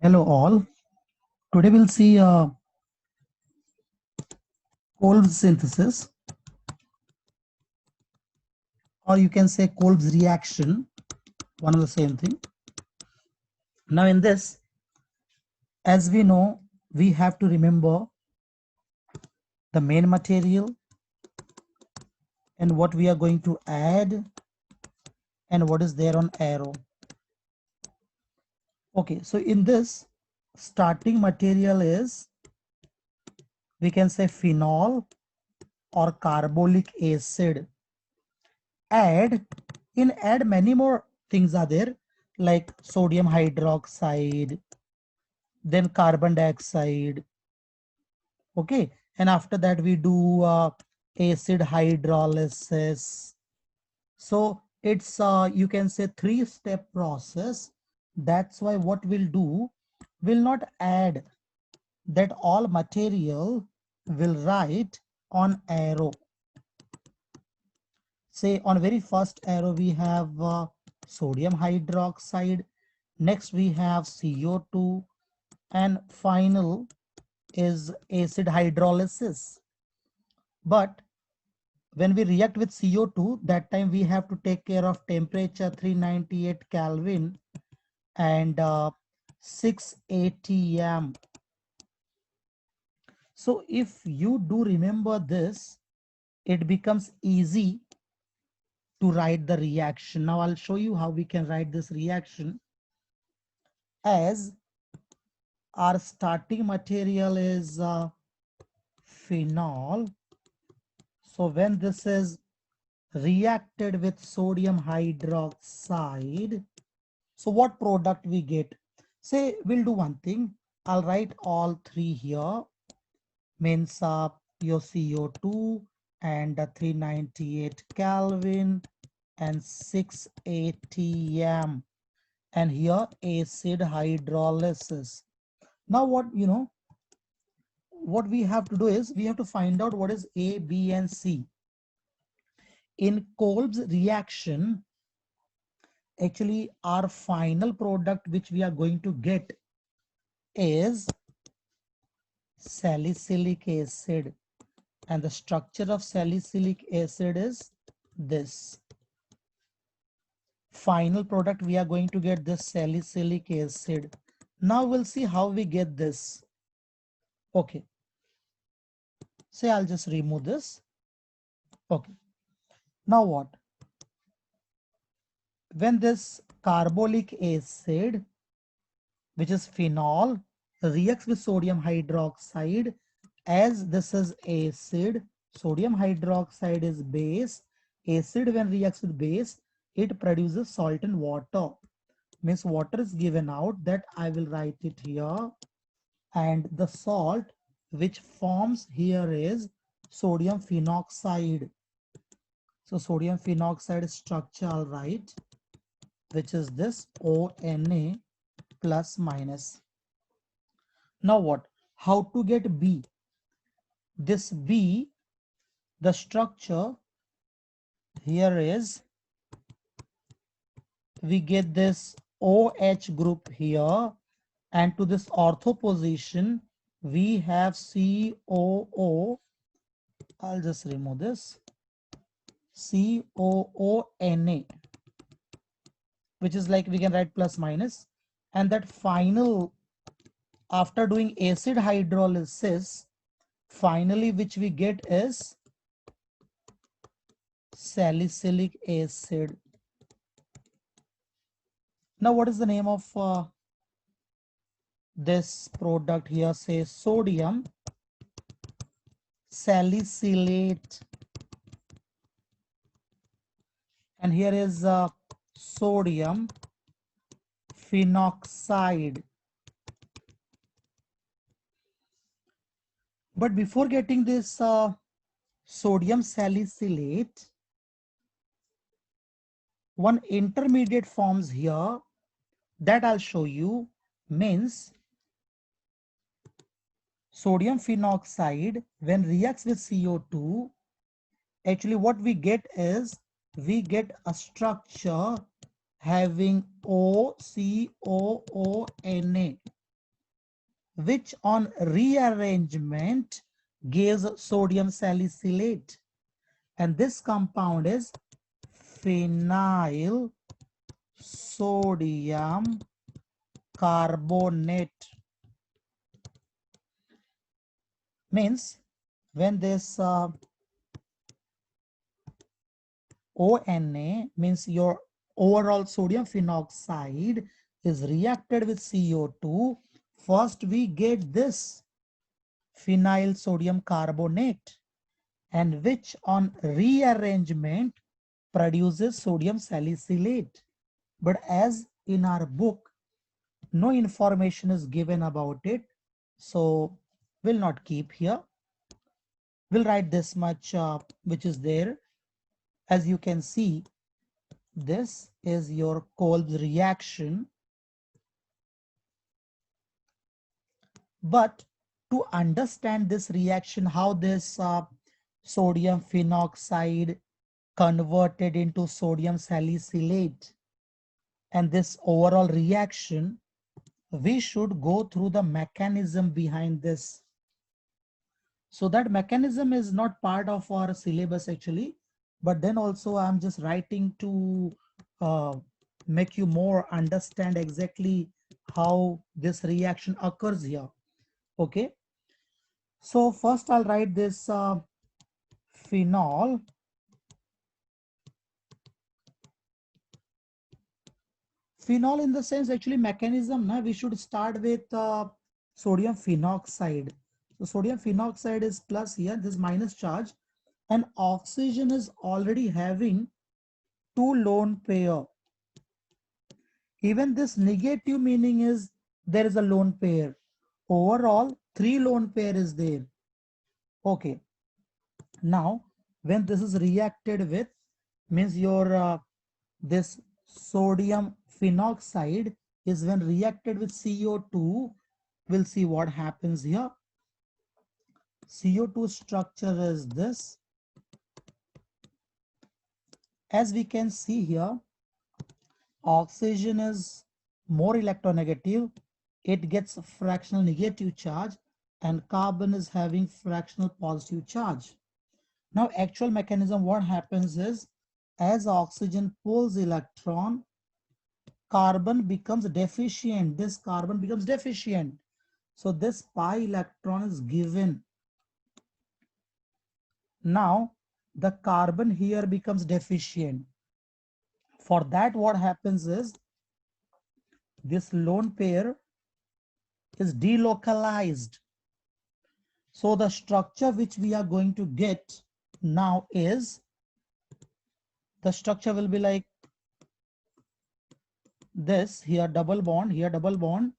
Hello all. Today we'll see Kolb's synthesis, or you can say Kolb's reaction, one of the same thing. Now in this, as we know, we have to remember the main material and what we are going to add and what is there on arrow. Okay, so in this, starting material is, we can say phenol or carbolic acid. Add many more things are there, like sodium hydroxide, then carbon dioxide. Okay, and after that we do acid hydrolysis. So it's you can say 3-step process. That's why what we'll do, will not add that all material, will write on arrow. Say on very first arrow we have sodium hydroxide, next we have CO2, and final is acid hydrolysis. But when we react with CO2, that time we have to take care of temperature 398 Kelvin and 6 atm. So if you do remember this, it becomes easy to write the reaction. Now I'll show you how we can write this reaction. As our starting material is phenol, so when this is reacted with sodium hydroxide, so what product we get? Say we'll do one thing, I'll write all three here, means your CO2 and 398 Kelvin and 6 atm, and here acid hydrolysis. Now what we have to do is, we have to find out what is A, B, and C. In Kolb's reaction, actually our final product which we are going to get is salicylic acid, and the structure of salicylic acid is this. Final product we are going to get this salicylic acid. Now we'll see how we get this. Okay, say I'll just remove this. Okay, now what? When this carbolic acid, which is phenol, reacts with sodium hydroxide, as this is acid, sodium hydroxide is base. Acid when reacts with base, it produces salt and water. Means water is given out, that I will write it here, and the salt which forms here is sodium phenoxide. So sodium phenoxide structure I'll write, which is this ONA plus minus. Now what? How to get B? This B, the structure here is, we get this OH group here, and to this ortho position we have COO. I'll just remove this, COONA, which is like we can write plus minus, and that final, after doing acid hydrolysis, finally which we get is salicylic acid. Now what is the name of this product here? Say sodium salicylate, and here is sodium phenoxide. But before getting this sodium salicylate, one intermediate forms here, that I'll show you. Means sodium phenoxide when reacts with CO2, actually what we get is, we get a structure having OCOONA. which on rearrangement gives sodium salicylate. And this compound is phenyl sodium carbonate. Means when this ONA, means your overall sodium phenoxide, is reacted with CO2, first we get this phenyl sodium carbonate, and which on rearrangement produces sodium salicylate. But as in our book, no information is given about it, so we'll not keep here. We'll write this much which is there. As you can see, this is your Kolb's reaction. But to understand this reaction, how this sodium phenoxide converted into sodium salicylate and this overall reaction, we should go through the mechanism behind this. So that mechanism is not part of our syllabus actually, but then also I'm just writing to make you more understand exactly how this reaction occurs here. Okay. So first I'll write this phenol. Phenol in the sense actually mechanism, na, we should start with sodium phenoxide. So sodium phenoxide is plus here, this minus charge, and oxygen is already having two lone pair. Even this negative meaning is there is a lone pair. Overall, three lone pair is there. Okay. Now, when this is reacted with, means your this sodium phenoxide is when reacted with CO2, we'll see what happens here. CO2 structure is this. As we can see here, oxygen is more electronegative. It gets a fractional negative charge, and carbon is having fractional positive charge. Now, actual mechanism, what happens is, as oxygen pulls electron, carbon becomes deficient. This carbon becomes deficient. So this pi electron is given. Now, the carbon here becomes deficient. For that, what happens is, this lone pair is delocalized. So the structure which we are going to get now is, the structure will be like this. Here double bond, here double bond.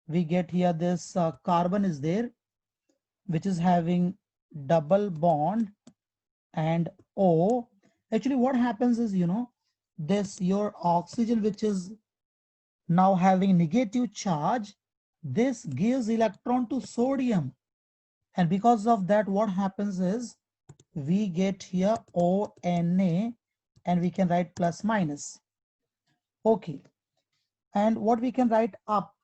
We get here this carbon is there, which is having double bond and O. Actually what happens is, this your oxygen which is now having negative charge, this gives electron to sodium, and because of that what happens is we get here ONA, and we can write plus minus. Okay, and what we can write up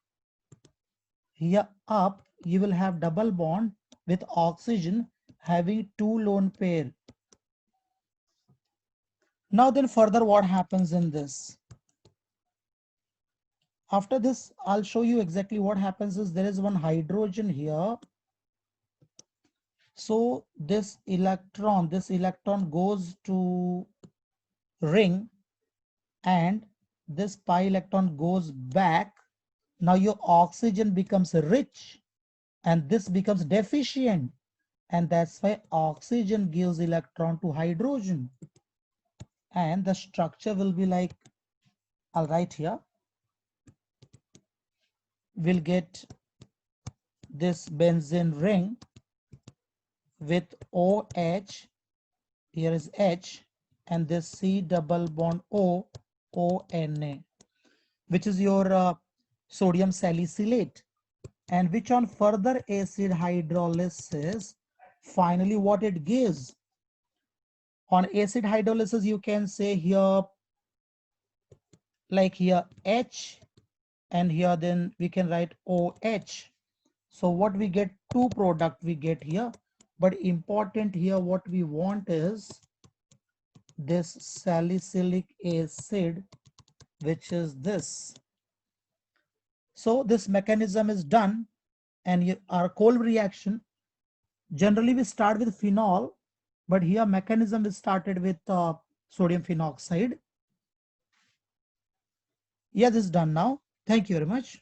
here, up you will have double bond with oxygen having two lone pair. Now then further what happens in this? After this, I'll show you exactly what happens is there is one hydrogen here. So this electron goes to ring, and this pi electron goes back. Now your oxygen becomes rich and this becomes deficient. And that's why oxygen gives electron to hydrogen. And the structure will be like, I'll write here. We'll get this benzene ring with OH, here is H, and this C double bond O, ONA, which is your sodium salicylate, and which on further acid hydrolysis, finally what it gives. On acid hydrolysis, you can say here, like here H, and here then we can write OH. So what we get, two product we get here, but important here what we want is this salicylic acid, which is this. So this mechanism is done, and our Kolbe reaction, generally we start with phenol, but here mechanism is started with sodium phenoxide. Yeah, this is done now. Thank you very much.